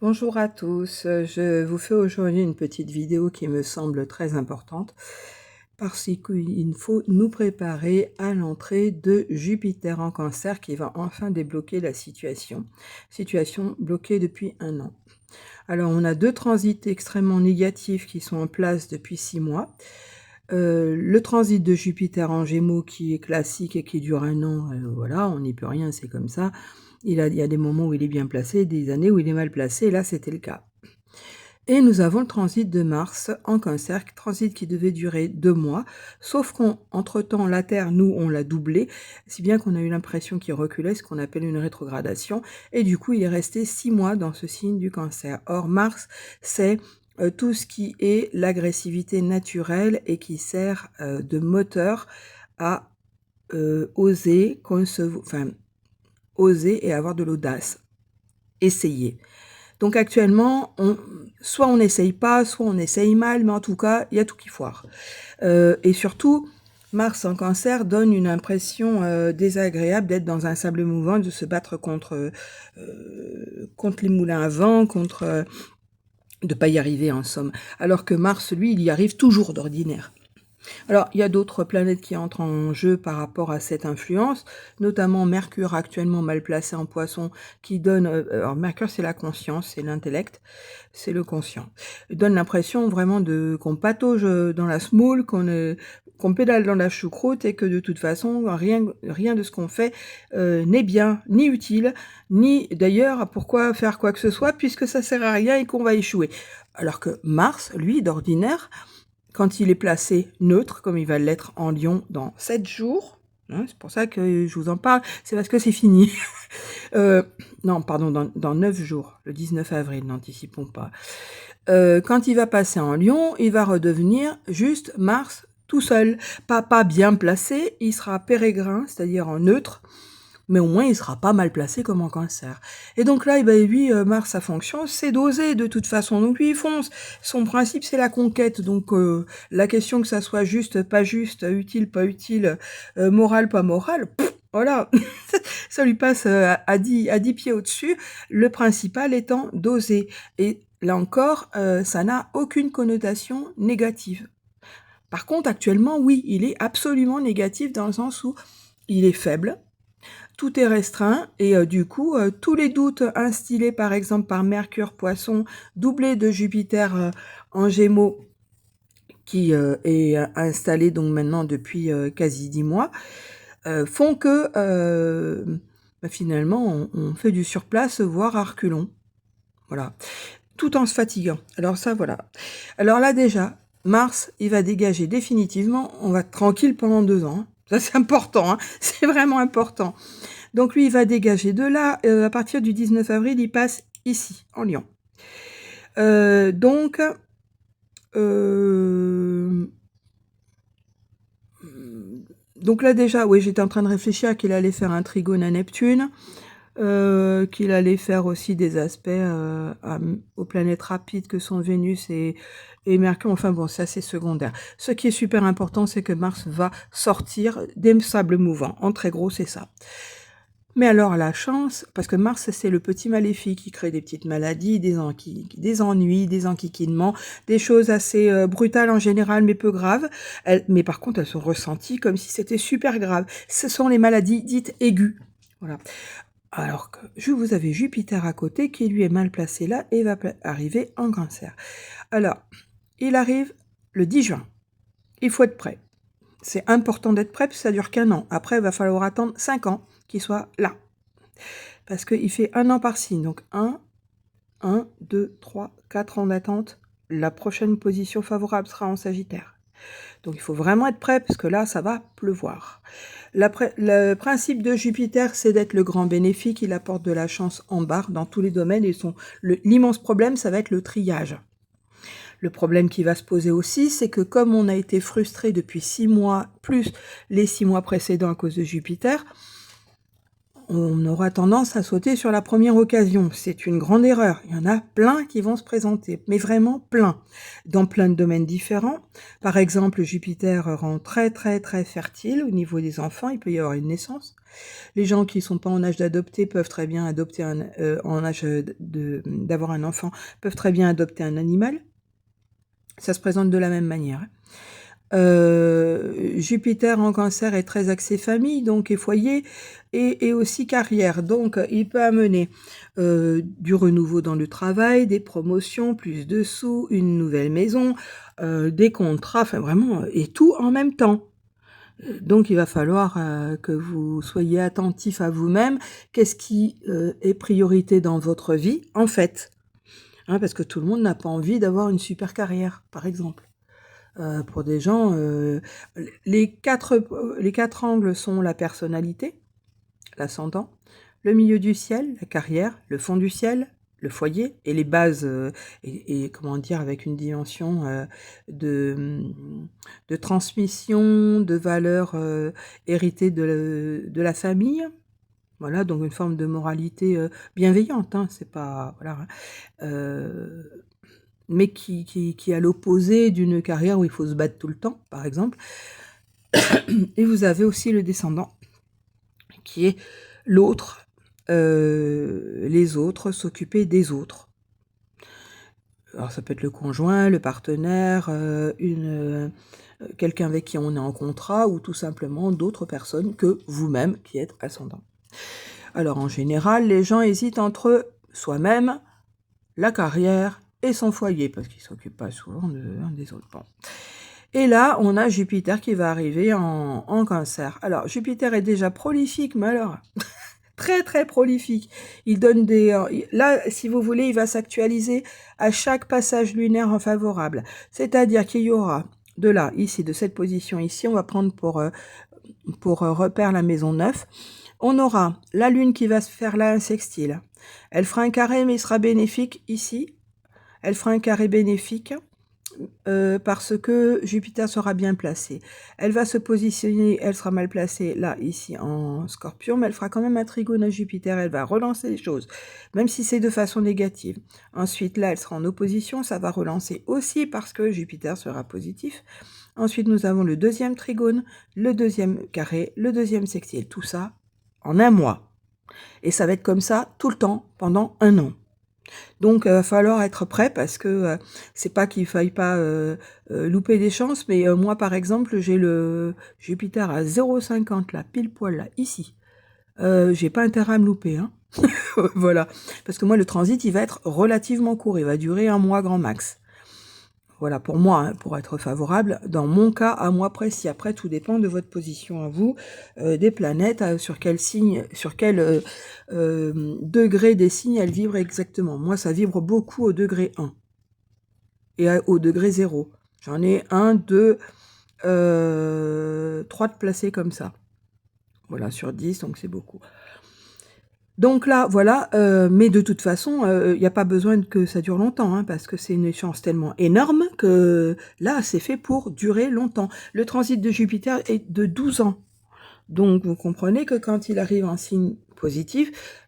Bonjour à tous, je vous fais aujourd'hui une petite vidéo qui me semble très importante parce qu'il faut nous préparer à l'entrée de Jupiter en Cancer qui va enfin débloquer la situation bloquée depuis 1 an. Alors on a 2 transits extrêmement négatifs qui sont en place depuis 6 mois. Le transit de Jupiter en Gémeaux qui est classique et qui dure 1 an, voilà, on n'y peut rien, c'est comme ça. Il y a des moments où il est bien placé, des années où il est mal placé, et là c'était le cas. Et nous avons le transit de Mars en Cancer, transit qui devait durer 2 mois, sauf qu'entre-temps, la Terre, nous, on l'a doublé, si bien qu'on a eu l'impression qu'il reculait, ce qu'on appelle une rétrogradation, et du coup, il est resté 6 mois dans ce signe du Cancer. Or, Mars, c'est tout ce qui est l'agressivité naturelle et qui sert de moteur à oser et avoir de l'audace, essayer. Donc actuellement, soit on n'essaye pas, soit on essaye mal, mais en tout cas, il y a tout qui foire. Et surtout, Mars en Cancer donne une impression désagréable d'être dans un sable mouvant, de se battre contre les moulins à vent, de pas y arriver en somme. Alors que Mars, lui, il y arrive toujours d'ordinaire. Alors, il y a d'autres planètes qui entrent en jeu par rapport à cette influence, notamment Mercure, actuellement mal placé en Poisson, qui donne... alors, Mercure, c'est la conscience, c'est l'intellect, c'est le conscient. Il donne l'impression vraiment qu'on patauge dans la semoule, qu'on pédale dans la choucroute, et que de toute façon, rien de ce qu'on fait n'est bien, ni utile, ni d'ailleurs, pourquoi faire quoi que ce soit, puisque ça sert à rien et qu'on va échouer. Alors que Mars, lui, d'ordinaire... Quand il est placé neutre, comme il va l'être en Lion dans 7 jours, hein, c'est pour ça que je vous en parle, c'est parce que c'est fini. Non, pardon, dans 9 jours, le 19 avril, n'anticipons pas. Quand il va passer en Lion, il va redevenir juste Mars tout seul. Pas bien placé, il sera pérégrin, c'est-à-dire en neutre, mais au moins il sera pas mal placé comme en Cancer. Et donc là, lui, Mars, sa fonction, c'est d'oser de toute façon. Donc lui, il fonce. Son principe, c'est la conquête. Donc la question que ça soit juste, pas juste, utile, pas utile, moral, pas moral, voilà, ça lui passe à 10 pieds au-dessus. Le principal étant d'oser. Et là encore, ça n'a aucune connotation négative. Par contre, actuellement, oui, il est absolument négatif dans le sens où il est faible, tout est restreint et du coup, tous les doutes instillés par exemple par Mercure Poisson, doublé de Jupiter en Gémeaux, qui est installé donc maintenant depuis quasi 10 mois, font que finalement on fait du surplace, voire à reculons. Voilà. Tout en se fatiguant. Alors ça, voilà. Alors là déjà, Mars, il va dégager définitivement, on va être tranquille pendant 2 ans. Ça c'est important, hein. C'est vraiment important. Donc lui, il va dégager de là. À partir du 19 avril, il passe ici, en Lion. Donc là déjà, oui, j'étais en train de réfléchir qu'il allait faire un trigone à Neptune, qu'il allait faire aussi des aspects aux planètes rapides que sont Vénus et Mercure. Enfin bon, ça c'est secondaire. Ce qui est super important, c'est que Mars va sortir des sables mouvants. En très gros, c'est ça. Mais alors la chance, parce que Mars c'est le petit maléfique qui crée des petites maladies, des ennuis, des enquiquinements, des choses assez brutales en général mais peu graves, mais par contre elles sont ressenties comme si c'était super grave. Ce sont les maladies dites aiguës. Voilà. Alors que vous avez Jupiter à côté qui lui est mal placé là et va arriver en Cancer. Alors, il arrive le 10 juin. Il faut être prêt. C'est important d'être prêt parce que ça dure qu'1 an. Après, il va falloir attendre 5 ans qu'il soit là. Parce qu'il fait 1 an par signe. Donc 1, 2, 3, 4 ans d'attente. La prochaine position favorable sera en Sagittaire. Donc il faut vraiment être prêt parce que là, ça va pleuvoir. Le principe de Jupiter, c'est d'être le grand bénéfique. Il apporte de la chance en barre dans tous les domaines. L'immense problème, ça va être le triage. Le problème qui va se poser aussi, c'est que comme on a été frustré depuis 6 mois, plus les 6 mois précédents à cause de Jupiter, on aura tendance à sauter sur la première occasion. C'est une grande erreur. Il y en a plein qui vont se présenter, mais vraiment plein, dans plein de domaines différents. Par exemple, Jupiter rend très très très fertile au niveau des enfants, il peut y avoir une naissance. Les gens qui sont pas en âge d'adopter peuvent très bien adopter en âge d'avoir un enfant, peuvent très bien adopter un animal. Ça se présente de la même manière. Jupiter en Cancer est très axé famille, donc et foyer, et aussi carrière. Donc, il peut amener du renouveau dans le travail, des promotions, plus de sous, une nouvelle maison, des contrats, enfin vraiment, et tout en même temps. Donc, il va falloir que vous soyez attentif à vous-même. Qu'est-ce qui est priorité dans votre vie, en fait, hein, parce que tout le monde n'a pas envie d'avoir une super carrière, par exemple. Pour des gens, les quatre angles sont la personnalité, l'ascendant, le milieu du ciel, la carrière, le fond du ciel, le foyer, et les bases, et comment dire, avec une dimension de transmission, de valeurs héritées de la famille. Voilà, donc une forme de moralité bienveillante, hein, c'est pas... Voilà, mais qui est à l'opposé d'une carrière où il faut se battre tout le temps, par exemple. Et vous avez aussi le descendant, qui est l'autre, les autres, s'occuper des autres. Alors ça peut être le conjoint, le partenaire, quelqu'un avec qui on est en contrat, ou tout simplement d'autres personnes que vous-même qui êtes ascendant. Alors en général, les gens hésitent entre soi-même, la carrière et son foyer, parce qu'ils ne s'occupent pas souvent des autres. Bon. Et là, on a Jupiter qui va arriver en Cancer. Alors, Jupiter est déjà prolifique, mais alors, très très prolifique. Il donne là, si vous voulez, il va s'actualiser à chaque passage lunaire en favorable. C'est-à-dire qu'il y aura de là, ici, de cette position ici, on va prendre pour repère la maison 9. On aura la Lune qui va se faire là un sextile. Elle fera un carré, mais il sera bénéfique ici. Elle fera un carré bénéfique parce que Jupiter sera bien placé. Elle va se positionner, elle sera mal placée là, ici, en Scorpion, mais elle fera quand même un trigone à Jupiter. Elle va relancer les choses, même si c'est de façon négative. Ensuite, là, elle sera en opposition. Ça va relancer aussi parce que Jupiter sera positif. Ensuite, nous avons le deuxième trigone, le deuxième carré, le deuxième sextile. Tout ça en un mois. Et ça va être comme ça tout le temps, pendant un an. Donc, il va falloir être prêt parce que c'est pas qu'il faille pas louper des chances, mais moi, par exemple, j'ai le Jupiter à 0,50 là, pile poil là, ici. J'ai pas intérêt à me louper, hein. Voilà. Parce que moi, le transit, il va être relativement court. Il va durer un mois grand max. Voilà, pour moi, hein, pour être favorable, dans mon cas, à moi précis. Après, tout dépend de votre position à vous, des planètes, sur quel signe, sur quel degré des signes elles vibrent exactement. Moi, ça vibre beaucoup au degré 1 et au degré 0. J'en ai 1, 2, 3 de placés comme ça. Voilà, sur 10, donc c'est beaucoup. Donc là, voilà, mais de toute façon, il n'y a pas besoin que ça dure longtemps, hein, parce que c'est une échéance tellement énorme que là, c'est fait pour durer longtemps. Le transit de Jupiter est de 12 ans. Donc, vous comprenez que quand il arrive en signe positif,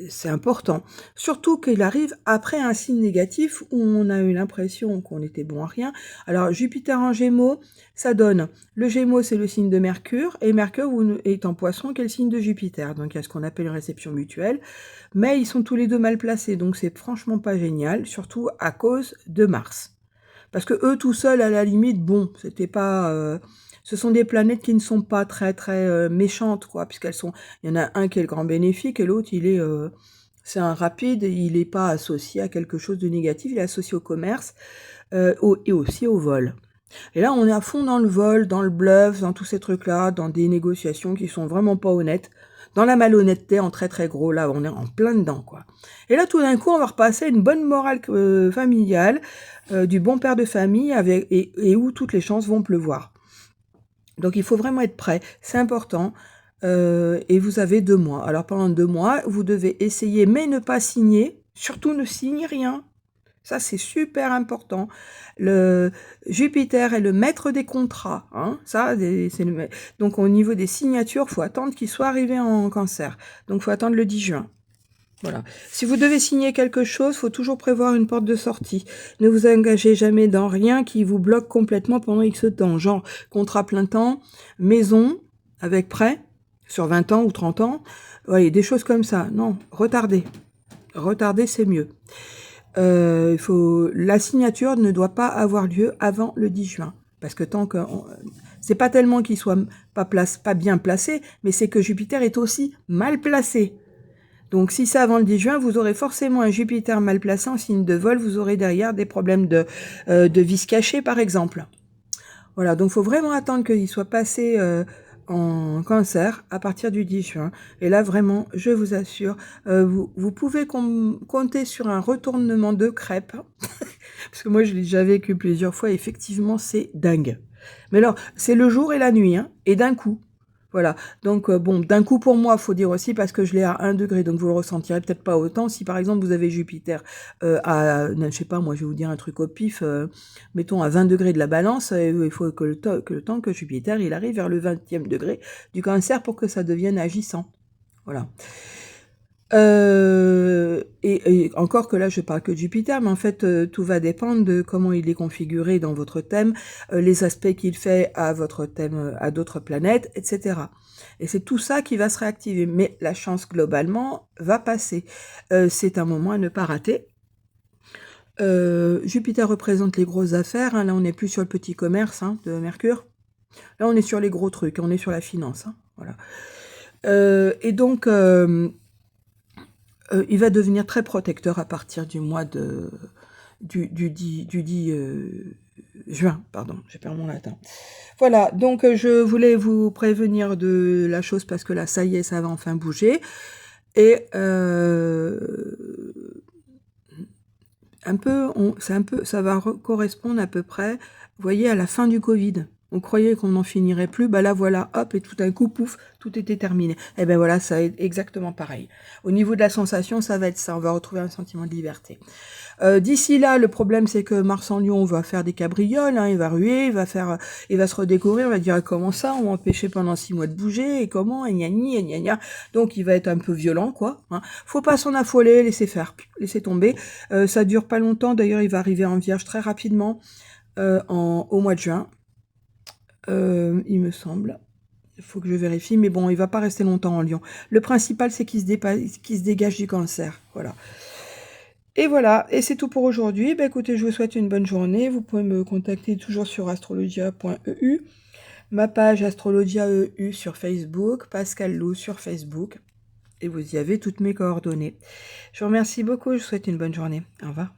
c'est important. Surtout qu'il arrive après un signe négatif où on a eu l'impression qu'on était bon à rien. Alors, Jupiter en Gémeaux, ça donne... Le Gémeaux, c'est le signe de Mercure, et Mercure est en Poisson, qui est le signe de Jupiter. Donc, il y a ce qu'on appelle une réception mutuelle. Mais ils sont tous les deux mal placés, donc c'est franchement pas génial, surtout à cause de Mars. Parce que eux, tout seuls, à la limite, bon, c'était pas... ce sont des planètes qui ne sont pas très très méchantes, quoi, puisqu'elles sont... Il y en a un qui est le grand bénéfique et l'autre, il est... c'est un rapide, il n'est pas associé à quelque chose de négatif, il est associé au commerce et aussi au vol. Et là, on est à fond dans le vol, dans le bluff, dans tous ces trucs-là, dans des négociations qui sont vraiment pas honnêtes, dans la malhonnêteté en très très gros, là, on est en plein dedans, quoi. Et là, tout d'un coup, on va repasser à une bonne morale familiale, du bon père de famille, et où toutes les chances vont pleuvoir. Donc, il faut vraiment être prêt, c'est important, et vous avez 2 mois. Alors, pendant 2 mois, vous devez essayer, mais ne pas signer, surtout ne signez rien. Ça, c'est super important. Le Jupiter est le maître des contrats, hein. Ça, c'est donc, au niveau des signatures, il faut attendre qu'il soit arrivé en Cancer. Donc, il faut attendre le 10 juin. Voilà. Si vous devez signer quelque chose, il faut toujours prévoir une porte de sortie. Ne vous engagez jamais dans rien qui vous bloque complètement pendant X temps. Genre, contrat plein temps, maison, avec prêt, sur 20 ans ou 30 ans. Ouais, des choses comme ça. Non, retardez. Retardez, c'est mieux. La signature ne doit pas avoir lieu avant le 10 juin. Parce que tant que... C'est pas tellement qu'il soit pas bien placé, mais c'est que Jupiter est aussi mal placé. Donc si c'est avant le 10 juin, vous aurez forcément un Jupiter mal placé en signe de vol, vous aurez derrière des problèmes de vice caché par exemple. Voilà, donc il faut vraiment attendre qu'il soit passé en Cancer à partir du 10 juin. Et là, vraiment, je vous assure, vous pouvez compter sur un retournement de crêpe. Parce que moi, je l'ai déjà vécu plusieurs fois. Effectivement, c'est dingue. Mais alors, c'est le jour et la nuit, hein, et d'un coup. Voilà, donc bon, d'un coup pour moi, faut dire aussi, parce que je l'ai à 1 degré, donc vous le ressentirez peut-être pas autant. Si par exemple vous avez Jupiter je sais pas, moi je vais vous dire un truc au pif, mettons à 20 degrés de la balance, il faut que le temps que Jupiter il arrive vers le 20e degré du Cancer pour que ça devienne agissant. Voilà. Et encore que là, je parle que de Jupiter, mais en fait, tout va dépendre de comment il est configuré dans votre thème, les aspects qu'il fait à votre thème, à d'autres planètes, etc. Et c'est tout ça qui va se réactiver. Mais la chance, globalement, va passer. C'est un moment à ne pas rater. Jupiter représente les grosses affaires. Hein. Là, on n'est plus sur le petit commerce de Mercure. Là, on est sur les gros trucs. On est sur la finance. Voilà. Et donc... il va devenir très protecteur à partir du mois du 10 juin, pardon, j'ai perdu mon latin. Voilà, donc je voulais vous prévenir de la chose parce que là, ça y est, ça va enfin bouger. Et ça va correspondre à peu près, vous voyez, à la fin du Covid. On croyait qu'on n'en finirait plus, bah là voilà, hop, et tout d'un coup, pouf, tout était terminé. Et ben voilà, ça va être exactement pareil. Au niveau de la sensation, ça va être ça, on va retrouver un sentiment de liberté. D'ici là, le problème c'est que Mars en Lion va faire des cabrioles, hein, il va ruer, il va se redécouvrir, il va dire comment ça, on m'a empêché pendant 6 mois de bouger, et comment, et gna gna. Donc il va être un peu violent, quoi. Hein. Faut pas s'en affoler, laisser faire, laisser tomber. Ça dure pas longtemps, d'ailleurs il va arriver en Vierge très rapidement au mois de juin. Il me semble. Il faut que je vérifie, mais bon, il va pas rester longtemps en Lion. Le principal, c'est qu'il se dégage du Cancer. Voilà. Et voilà, et c'est tout pour aujourd'hui. Bah, écoutez, je vous souhaite une bonne journée. Vous pouvez me contacter toujours sur astrologia.eu, ma page astrologia.eu sur Facebook, Pascal Lou sur Facebook, et vous y avez toutes mes coordonnées. Je vous remercie beaucoup, je vous souhaite une bonne journée. Au revoir.